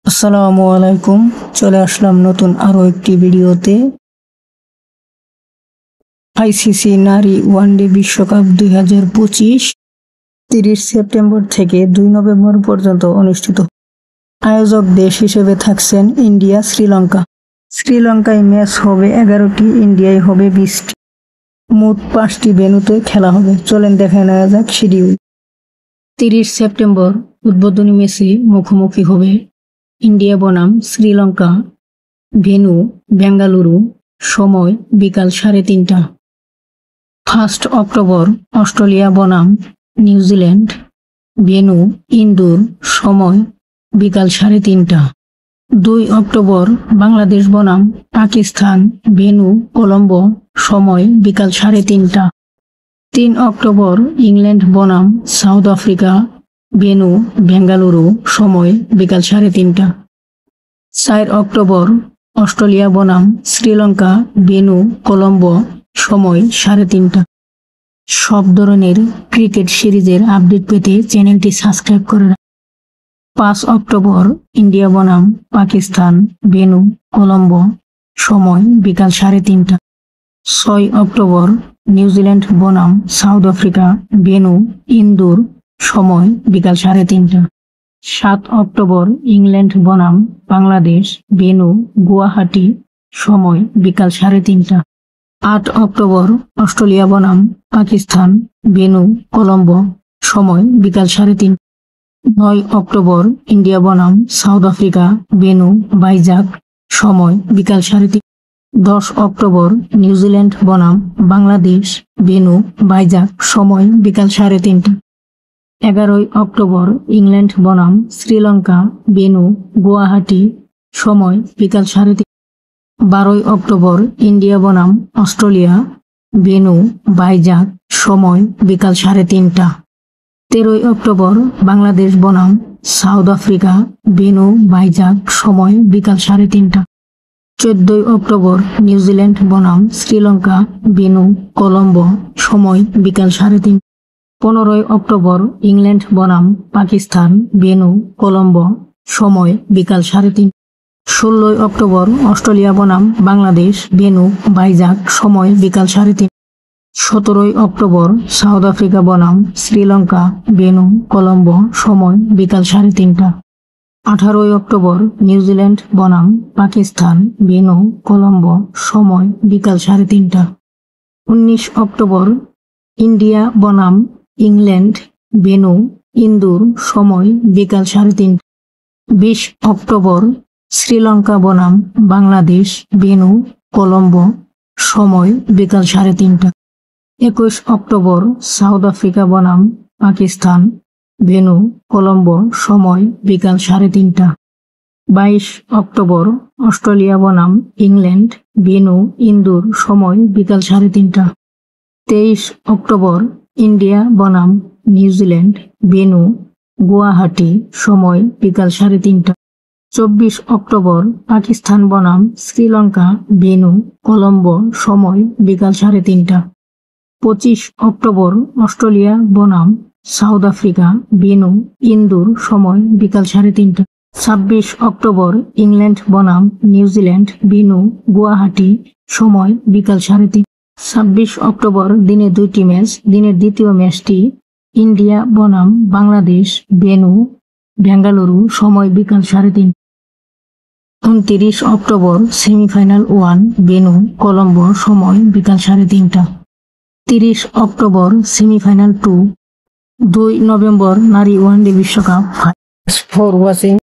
আসসালামু আলাইকুম। চলে আসলাম নতুন আরো একটি ভিডিওতে। আইসিসি নারী ওয়ানডে বিশ্বকাপ 2025 30 সেপ্টেম্বর থেকে 2 নভেম্বর পর্যন্ত অনুষ্ঠিত। আয়োজক দেশ হিসেবে থাকছেন ইন্ডিয়া, শ্রীলঙ্কা। শ্রীলঙ্কায় ম্যাচ হবে 11টি, ইন্ডিয়ায় হবে 20টি। মোট 5টি ভেন্যুতে খেলা হবে। চলেন দেখে নেওয়া যাক শিডিউল। 30 সেপ্টেম্বর উদ্বোধনী ম্যাচে মুখোমুখি হবে ইন্ডিয়া বনাম শ্রীলঙ্কা। ভেন্যু বেঙ্গালুরু, সময় বিকাল 3:30। 1 অক্টোবর অস্ট্রেলিয়া বনাম নিউজিল্যান্ড। ভেন্যু ইন্দোর, সময় বিকাল 3:30। 2 অক্টোবর বাংলাদেশ বনাম পাকিস্তান। ভেন্যু কলম্বো, সময় বিকাল 3:30। 3 অক্টোবর ইংল্যান্ড বনাম সাউথ আফ্রিকা। ভেন্যু বেঙ্গালুরু, সময় বিকাল 3:30। 4 অক্টোবর অস্ট্রেলিয়া বনাম শ্রীলঙ্কা। ভেন্যু কলম্বো, সময় 3:30। সব ধরনের ক্রিকেট সিরিজের আপডেট পেতে চ্যানেলটি সাবস্ক্রাইব করে রাখুন। 5 অক্টোবর ইন্ডিয়া বনাম পাকিস্তান। ভেন্যু কলম্বো, সময় বিকাল 3:30। 6 অক্টোবর নিউজিল্যান্ড বনাম সাউথ আফ্রিকা। ভেন্যু ইন্দোর, সময় বিকাল 3:30। 7 অক্টোবর ইংল্যান্ড বনাম বাংলাদেশ। ভেন্যু গুয়াহাটি, সময় বিকাল 3:30। 8 অক্টোবর অস্ট্রেলিয়া বনাম পাকিস্তান। ভেন্যু কলম্বো, সময় বিকাল 3:30। 9 অক্টোবর ইন্ডিয়া বনাম সাউথ আফ্রিকা। ভেন্যু ভাইজাগ, সময় বিকাল 3:30। 10 অক্টোবর নিউজিল্যান্ড বনাম বাংলাদেশ। ভেন্যু ভাইজাগ, সময় বিকাল 3:30। 11 অক্টোবর ইংল্যান্ড বনাম শ্রীলঙ্কা। ভেন্যু গুয়াহাটি, সময় বিকাল 3:30। 12 অক্টোবর ইন্ডিয়া বনাম অস্ট্রেলিয়া। ভেন্যু ভাইজাগ, সময় বিকাল 3:30। 13 অক্টোবর বাংলাদেশ বনাম সাউথ আফ্রিকা। ভেন্যু ভাইজাগ, সময় বিকাল 3:30। 14 অক্টোবর নিউজিল্যান্ড বনাম শ্রীলঙ্কা। ভেন্যু কলম্বো, সময় বিকাল 3:30। 15 অক্টোবর ইংল্যান্ড বনাম পাকিস্তান। ভেন্যু কলম্বো, সময় বিকাল 3:30। 16 অক্টোবর অস্ট্রেলিয়া বনাম বাংলাদেশ। ভেন্যু ভাইজাগ, সময় বিকাল 3:30। 17 অক্টোবর সাউথ আফ্রিকা বনাম শ্রীলঙ্কা। ভেন্যু কলম্বো, সময় বিকাল 3:30। 18 অক্টোবর নিউজিল্যান্ড বনাম পাকিস্তান। ভেন্যু কলম্বো, সময় বিকাল 3:30। 19 অক্টোবর ইন্ডিয়া বনাম ইংল্যান্ড। ভেন্যু ইন্দোর, সময় বিকাল 3:30। 20 অক্টোবর শ্রীলঙ্কা বনাম বাংলাদেশ। ভেন্যু কলম্বো, সময় বিকাল 3:30। 21 অক্টোবর সাউথ আফ্রিকা বনাম পাকিস্তান। ভেন্যু কলম্বো, সময় বিকাল 3:30। 22 অক্টোবর অস্ট্রেলিয়া বনাম ইংল্যান্ড। ভেন্যু ইন্দোর, সময় বিকাল 3:30। 23 অক্টোবর ইন্ডিয়া বনাম নিউজিল্যান্ড। ভেন্যু গুয়াহাটি, সময় বিকাল 3:30। 24 অক্টোবর পাকিস্তান বনাম শ্রীলঙ্কা। ভেন্যু কলম্বো, সময় বিকাল 3:30। 25 অক্টোবর অস্ট্রেলিয়া বনাম সাউথ আফ্রিকা। ভেন্যু ইন্দোর, সময় বিকাল 3:30। 26 অক্টোবর ইংল্যান্ড বনাম নিউজিল্যান্ড। ভেন্যু গুয়াহাটি, সময় বিকাল 3:30। 26 অক্টোবর দিনে 2টি ম্যাচ। দিনের দ্বিতীয় ম্যাচটি ইন্ডিয়া বনাম বাংলাদেশ। ভেন্যু বেঙ্গালুরু, সময় বিকাল 3:30। 29 অক্টোবর সেমিফাইনাল 1। ভেন্যু কলম্বো, সময় বিকাল 3:30। 30 অক্টোবর সেমিফাইনাল 2। 2 নভেম্বর নারী ওয়ানডে বিশ্বকাপ। For watching.